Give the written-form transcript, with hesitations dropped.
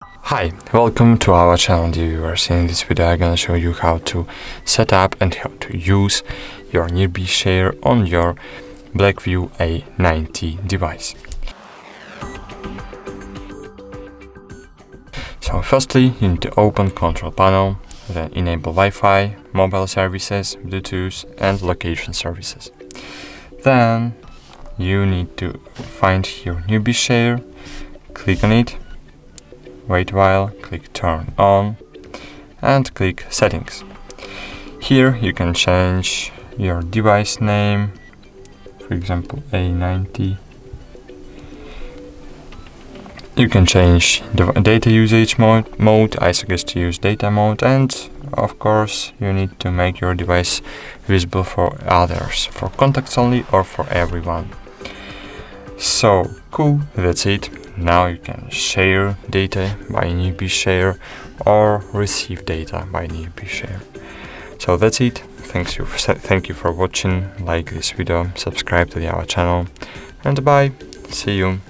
Hi, welcome to our channel, dear viewers. In this video I'm gonna show you how to set up and how to use your nearby share on your Blackview A19 device. So firstly, you need to open control panel, then enable Wi-Fi, mobile services, Bluetooth and location services. Then you need to find your nearby share, click on it, wait a while, click turn on and click settings. Here you can change your device name, for example A90. You can change the data usage mode. I suggest to use data mode, and of course you need to make your device visible for others, for contacts only or for everyone. So cool, that's it. Now you can share data by nearby share or receive data by nearby share. So that's it. Thank you for watching. Like this video, subscribe to our channel, and bye. See you.